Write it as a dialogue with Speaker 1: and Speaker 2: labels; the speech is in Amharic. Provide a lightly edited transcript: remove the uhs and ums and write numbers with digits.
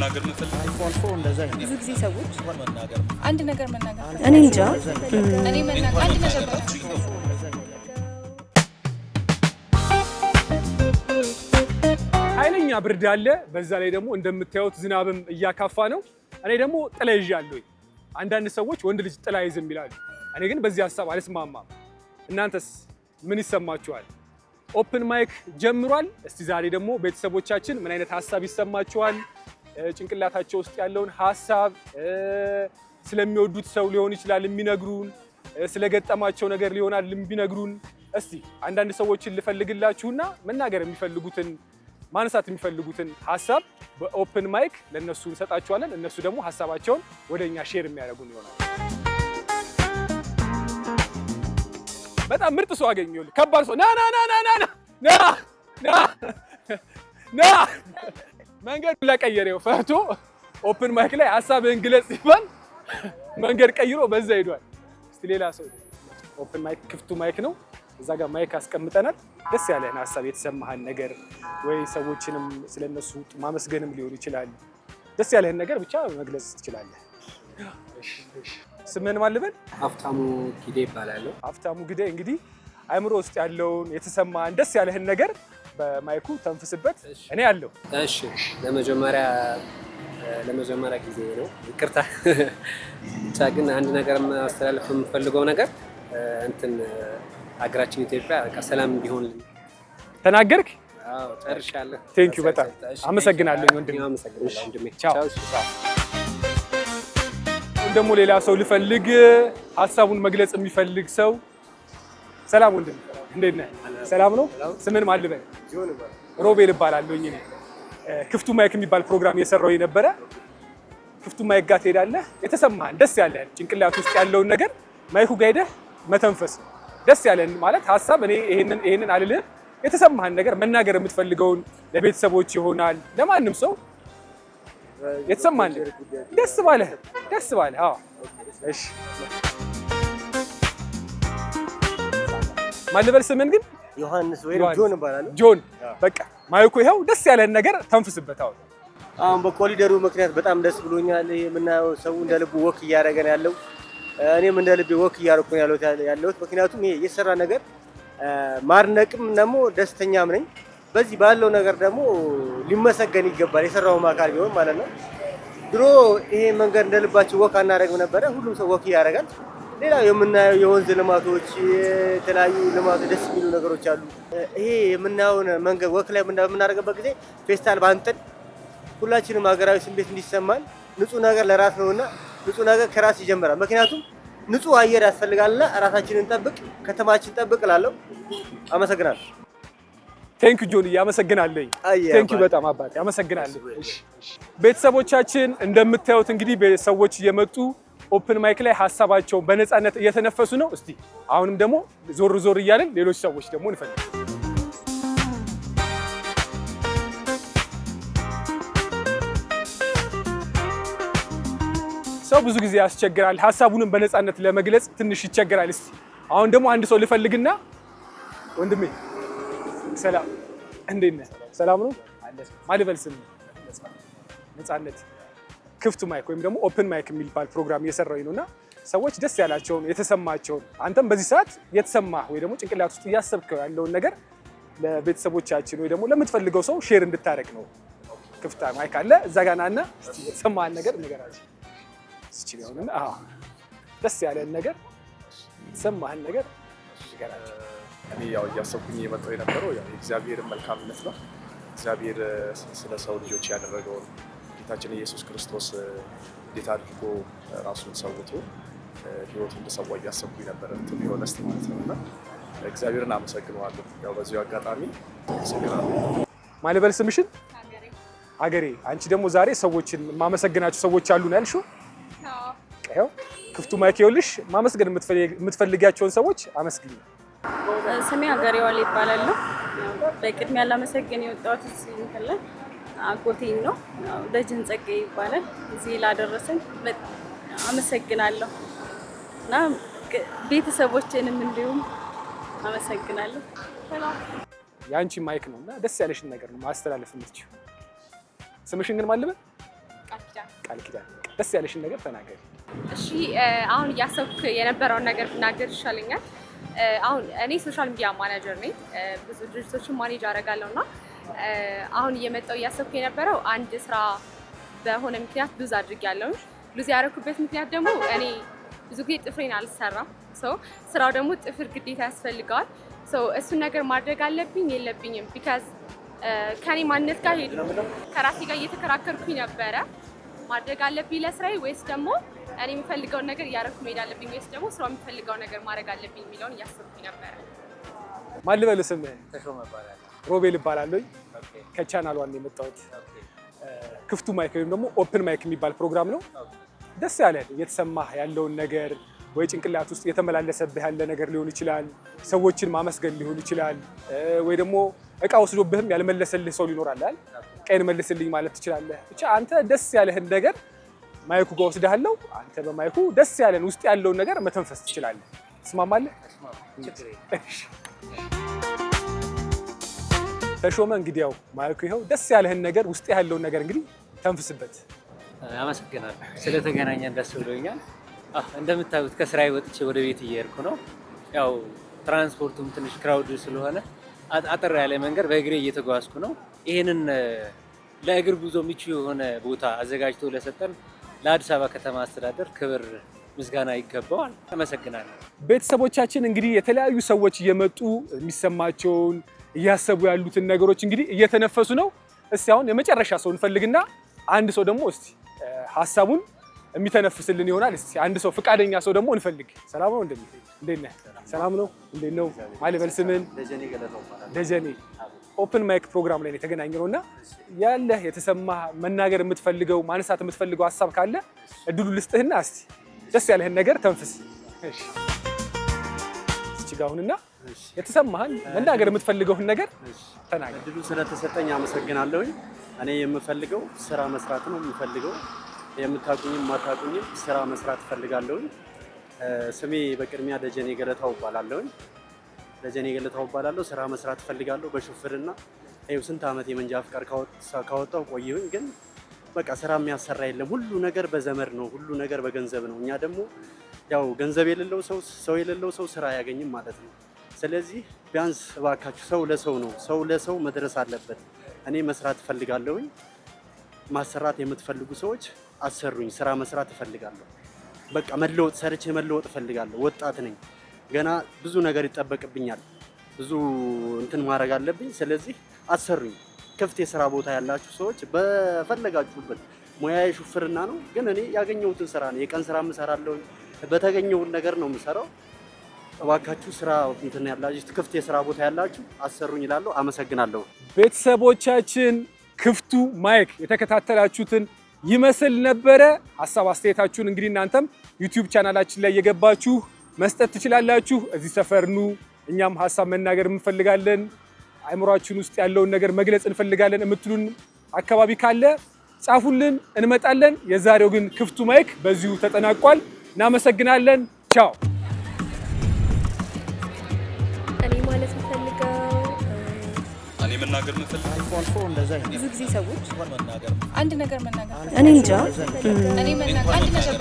Speaker 1: መናገር መፈልግ
Speaker 2: ብዙ ጊዜ ሰዎች አንድ ነገር መናገር
Speaker 3: እኔ እንጃ
Speaker 2: እኔ መናገር አንድ ነገር
Speaker 4: ኃይለኛ ብርድ አለ። በዛ ላይ ደግሞ እንደምታዩት ዝናብም እያካፋ ነው። እኔ ደግሞ ጥላ ይዣለሁ። አንዳንድ ሰዎች ወንድ ልጅ ጥላ ይዝም ይላሉ። እኔ ግን በዚህ ሐሳብ አልስማማም። እናንተስ ምን ይሰማችኋል? ኦፕን ማይክ ጀምሯል። እስቲ ዛሬ ደግሞ ቤተሰቦቻችን ምን አይነት ሐሳብ ይሰማችኋል? ጭንቅላታቸው ውስጥ ያለውን ሐሳብ ስለሚወዱት ሰው ሊሆን ይችላል የሚነግሩን፣ ስለገጠማቸው ነገር ሊሆናል የሚነግሩን። እስቲ አንዳንድ ሰዎችን ልፈልግላችሁና መናገር የሚፈልጉትን ማንሳት የሚፈልጉትን ሐሳብ በኦፕን ማይክ ለነሱ እንሰጣቸዋለን። እነሱ ደግሞ ሐሳባቸውን ወደኛ ሼር የሚያደርጉን ይሆናል። በጣም ምርጥ ሰው አገኘሁ። ከባድ ሰው ና ና ና ና ና ና ና ና መንገድ ለቀየረው ፈርቶ ኦፕን ማይክ ላይ ሐሳብህን ግለጽ ሲባል መንገድ ቀይሮ በዛ ሄዷል። እስቲ ሌላ ሰው ኦፕን ማይክ ክፍቱ ማይክ ነው። እዛ ጋር ማይክ አስቀምጠናል። ደስ ያለህን ሐሳብ የተሰማህን ነገር ወይ ሰዎችንም ስለነሱ ማመስገንም ሊሆን ይችላል። ደስ ያለህን ነገር ብቻ መግለጽ ትችላለህ። ስምህን ማን ልበል?
Speaker 5: ሀብታሙ ጊዴ ይባላል።
Speaker 4: ሀብታሙ ጊዴ፣ እንግዲህ አእምሮ ውስጥ ያለውን የተሰማህን ደስ ያለህን ነገር በማይኩ ተንፍስበት። እኔ ያለው
Speaker 5: እሺ፣ ለመጀመሪያ ጊዜ ነው። ይቅርታ ብቻ ግን አንድ ነገር ማስተላለፍ የምፈልገው ነገር ሀገራችን ኢትዮጵያ ሰላም እንዲሆን
Speaker 4: ተናገርክ?
Speaker 5: አዎ ጨርሻለሁ።
Speaker 4: ቴንክ ዩ በጣም አመሰግናለሁ ወንድሜ። ቻው። ደግሞ ሌላ ሰው ልፈልግ፣ ሐሳቡን መግለጽ የሚፈልግ ሰው። ሰላም ወንድሜ፣ እንዴት ነህ? ሰላም ነው። ስምን ማን ልበል? ሮቤል እባላለሁ። እኔ ክፍቱ ማይክ የሚባል ፕሮግራም እየሰራሁ የነበረ። ክፍቱ ማይክ ጋር ትሄዳለህ፣ የተሰማህን ደስ ያለህን ጭንቅላት ውስጥ ያለውን ነገር ማይኩ ጋር ሄደህ መተንፈስ። ደስ ያለን ማለት ሐሳብ እኔ ይሄንን አልልህም። የተሰማህን ነገር መናገር የምትፈልገውን ለቤተሰቦች ይሆናል ለማንም ሰው የተሰማህን ደስ ባለህ። አዎ እሺ። ማን ልበል ስምን ግን?
Speaker 6: ዮሐንስ ወይ ጆን ይባላል።
Speaker 4: ጆን፣ በቃ ማይኩ ይኸው ደስ ያለህን ነገር ተንፍስበት።
Speaker 6: አሁን በኮሊደሩ ምክንያት በጣም ደስ ብሎኛል። የምናየው ሰው እንደ ልቡ ወክ እያደረገ ነው ያለው። እኔም እንደ ልቤ ወክ እያደረኩ ነው ያለሁት። ምክንያቱም ይሄ የሰራ ነገር ማድነቅም ደግሞ ደስተኛም ነኝ። በዚህ ባለው ነገር ደግሞ ሊመሰገን ይገባል፣ የሰራውም አካል ቢሆን ማለት ነው። ድሮ ይሄ መንገድ እንደ ልባችን ወክ አናደርግም ነበረ። ሁሉም ሰው ወክ ያደርጋል። ሌላው የምናየው የወንዝ ልማቶች፣ የተለያዩ ልማቶች፣ ደስ የሚሉ ነገሮች አሉ። ይሄ የምናየውን መንገድ ወክ ላይ በምናደርግበት ጊዜ ፌስታል ባንጥል ሁላችንም ሀገራዊ ስሜት እንዲሰማን፣ ንጹህ ነገር ለራስ ነውና ንጹህ ነገር ከራስ ይጀምራል። ምክንያቱም ንጹህ አየር ያስፈልጋልና ራሳችንን ጠብቅ፣ ከተማችን ጠብቅ እላለሁ። አመሰግናለሁ።
Speaker 4: ቴንክ ዩ ጆኒ፣ አመሰግናለሁ። ቴንክ ዩ በጣም አባቴ፣ አመሰግናለሁ። ቤተሰቦቻችን እንደምታዩት እንግዲህ ሰዎች እየመጡ ኦፕን ማይክ ላይ ሐሳባቸውን በነፃነት እየተነፈሱ ነው። እስቲ አሁንም ደግሞ ዞር ዞር እያልን ሌሎች ሰዎች ደግሞ እንፈልግ። ሰው ብዙ ጊዜ ያስቸግራል፣ ሐሳቡንም በነፃነት ለመግለጽ ትንሽ ይቸግራል። እስቲ አሁን ደግሞ አንድ ሰው ልፈልግና፣ ወንድሜ ሰላም፣ እንዴት ነህ? ሰላም ነው። ማልበል ስም ነፃነት ክፍቱ ማይክ ወይም ደግሞ ኦፕን ማይክ የሚባል ፕሮግራም እየሰራሁኝ ነውና ሰዎች ደስ ያላቸውን የተሰማቸውን አንተም በዚህ ሰዓት የተሰማህ ወይ ደግሞ ጭንቅላት ውስጥ እያሰብከው ያለውን ነገር ለቤተሰቦቻችን ወይ ደግሞ ለምትፈልገው ሰው ሼር እንድታረግ ነው። ክፍታ ማይክ አለ እዛ ጋር ናና የተሰማህን ነገር ንገራቸው። ሲችላልና ደስ ያለን ነገር የተሰማህን ነገር ንገራቸው።
Speaker 1: እኔ ያው እያሰብኩኝ የመጣው የነበረው ያው የእግዚአብሔርን መልካምነት ነው። እግዚአብሔር ስለ ሰው ልጆች ያደረገውን ጌታችን ኢየሱስ ክርስቶስ እንዴት አድርጎ ራሱን ሰውቶ ሕይወቱን እንደሰዋ እያሰብኩኝ ነበረ። እንትን ሆነስት ማለት ነውና እግዚአብሔርን አመሰግነዋለሁ። ያው በዚሁ አጋጣሚ አመሰግናለሁ።
Speaker 4: ማን ልበል ስምሽን? ሀገሬ። አንቺ ደግሞ ዛሬ ሰዎችን ማመሰግናቸው ሰዎች አሉ ነው ያልሽው? አዎ። ክፍቱ ማይክ ይኸውልሽ፣ ማመስገን የምትፈልጊያቸውን ሰዎች አመስግኝ።
Speaker 7: ስሜ ሀገሬ ዋሌ ይባላል። በቅድሚያ ላመሰግን የወጣሁት እንትን ላይ አጎቴን ነው። ደጀን ጸጋዬ ይባላል። እዚህ ላደረሰን አመሰግናለሁ እና ቤተሰቦቼንም እንዲሁም አመሰግናለሁ።
Speaker 4: የአንቺ ማይክ ነው እና ደስ ያለሽን ነገር ነው ማስተላለፍ የምትችይው። ስምሽን ግን ማን ልበል? ቃል ኪዳን ደስ ያለሽን ነገር ተናገሪ።
Speaker 3: እሺ አሁን እያሰብኩ የነበረውን ነገር ብናገር ይሻለኛል። አሁን እኔ ሶሻል ሚዲያ ማኔጀር ነኝ። ብዙ ድርጅቶችን ማኔጅ አደርጋለሁና አሁን እየመጣሁ እያሰብኩ የነበረው አንድ ስራ በሆነ ምክንያት ሉዝ አድርጌያለሁ። ሉዝ ያደረኩበት ምክንያት ደግሞ እኔ ብዙ ጊዜ ጥፍሬን አልሰራም። ስራው ደግሞ ጥፍር ግዴታ ያስፈልገዋል። እሱን ነገር ማድረግ አለብኝ የለብኝም? ቢካዝ ከኔ ማንነት ጋር ሄዱ ከራሴ ጋር እየተከራከርኩኝ ነበረ። ማድረግ አለብኝ ለስራዬ ወይስ ደግሞ እኔ የሚፈልገውን ነገር እያደረኩ መሄድ አለብኝ ወይስ ደግሞ ስራው የሚፈልገው ነገር ማድረግ አለብኝ የሚለውን እያሰብኩኝ ነበረ።
Speaker 4: ማን ልበል ስምህ? ተሾመ እባላለሁ። ሮቤል እባላለሁ። ከቻናል ዋን የመጣሁት ክፍቱ ማይክ ወይም ደግሞ ኦፕን ማይክ የሚባል ፕሮግራም ነው። ደስ ያለን እየተሰማህ ያለውን ነገር ወይ ጭንቅላት ውስጥ የተመላለሰብህ ያለ ነገር ሊሆን ይችላል። ሰዎችን ማመስገን ሊሆን ይችላል። ወይ ደግሞ እቃ ወስዶብህም ያልመለሰልህ ሰው ሊኖር አለ። ቀይን መልስልኝ ማለት ትችላለህ። ብቻ አንተ ደስ ያለህን ነገር ማይኩ ጋር ወስደሃለሁ። አንተ በማይኩ ደስ ያለን ውስጥ ያለውን ነገር መተንፈስ ትችላለህ። ትስማማለህ? ተሾመ እንግዲህ ያው ማይኩ ይኸው ደስ ያለህን ነገር ውስጥ ያለውን ነገር እንግዲህ ተንፍስበት።
Speaker 5: አመሰግናለሁ። ስለተገናኘን ደስ ብሎኛል። እንደምታዩት ከስራዬ ወጥቼ ወደ ቤት እየሄድኩ ነው። ያው ትራንስፖርቱም ትንሽ ክራውድ ስለሆነ አጠር ያለ መንገድ በእግሬ እየተጓዝኩ ነው። ይህንን ለእግር ጉዞ ምቹ የሆነ ቦታ አዘጋጅቶ ለሰጠን ለአዲስ አበባ ከተማ አስተዳደር ክብር ምስጋና ይገባዋል። አመሰግናለሁ።
Speaker 4: ቤተሰቦቻችን እንግዲህ የተለያዩ ሰዎች እየመጡ የሚሰማቸውን እያሰቡ ያሉትን ነገሮች እንግዲህ እየተነፈሱ ነው። እስቲ አሁን የመጨረሻ ሰው እንፈልግና አንድ ሰው ደግሞ እስቲ ሀሳቡን የሚተነፍስልን ይሆናል። እስቲ አንድ ሰው ፍቃደኛ ሰው ደግሞ እንፈልግ። ሰላም ነው? እንዴት ነህ? ሰላም ነው? እንዴት ነው? ማን ልበል ስምህን? ደጀኔ። ኦፕን ማይክ ፕሮግራም ላይ ነው የተገናኘነው እና ያለህ የተሰማህ መናገር የምትፈልገው ማንሳት የምትፈልገው ሀሳብ ካለ እድሉ ልስጥህና እስቲ ደስ ያለህን ነገር ተንፍስ። እሺ ጋሁንና የተሰማህን መናገር የምትፈልገውን ነገር ተናገር።
Speaker 8: እድሉ ስለተሰጠኝ አመሰግናለሁኝ። እኔ የምፈልገው ስራ መስራት ነው የምፈልገው። የምታቁኝም ማታቁኝም ስራ መስራት እፈልጋለሁኝ። ስሜ በቅድሚያ ደጀኔ ገለታው እባላለሁኝ። ደጀኔ ገለታው እባላለሁ። ስራ መስራት እፈልጋለሁ በሹፍርና። ይኸው ስንት ዓመት የመንጃ ፍቃድ ካወጣሁ ቆየሁኝ፣ ግን በቃ ስራ የሚያሰራ የለም። ሁሉ ነገር በዘመድ ነው፣ ሁሉ ነገር በገንዘብ ነው። እኛ ደግሞ ያው ገንዘብ የሌለው ሰው የሌለው ሰው ስራ አያገኝም ማለት ነው። ስለዚህ ቢያንስ እባካችሁ ሰው ለሰው ነው፣ ሰው ለሰው መድረስ አለበት። እኔ መስራት እፈልጋለሁኝ። ማሰራት የምትፈልጉ ሰዎች አሰሩኝ። ስራ መስራት እፈልጋለሁ። በቃ መለወጥ፣ ሰርቼ መለወጥ እፈልጋለሁ። ወጣት ነኝ፣ ገና ብዙ ነገር ይጠበቅብኛል። ብዙ እንትን ማድረግ አለብኝ። ስለዚህ አሰሩኝ። ክፍት የስራ ቦታ ያላችሁ ሰዎች በፈለጋችሁበት። ሙያዬ ሹፍርና ነው፣ ግን እኔ ያገኘሁትን ስራ ነው። የቀን ስራ እሰራለሁ። በተገኘውን ነገር ነው የምሰራው። እባካችሁ ስራ እንትን ያላችሁ ክፍት የስራ ቦታ ያላችሁ አሰሩኝ እላለሁ። አመሰግናለሁ።
Speaker 4: ቤተሰቦቻችን ክፍቱ ማይክ የተከታተላችሁትን ይመስል ነበረ። ሀሳብ አስተያየታችሁን እንግዲህ እናንተም ዩቲዩብ ቻናላችን ላይ የገባችሁ መስጠት ትችላላችሁ። እዚህ ሰፈር ኑ፣ እኛም ሀሳብ መናገር እንፈልጋለን፣ አእምሯችን ውስጥ ያለውን ነገር መግለጽ እንፈልጋለን የምትሉን አካባቢ ካለ ጻፉልን፣ እንመጣለን። የዛሬው ግን ክፍቱ ማይክ በዚሁ ተጠናቋል። እናመሰግናለን። ቻው።
Speaker 2: እኔ ማለት የምፈልገው
Speaker 9: እኔ መናገር የምፈልገው
Speaker 2: ብዙ ጊዜ ሰዎች አንድ ነገር መናገር እኔ እንጃ እኔ መናገር አንድ ነገር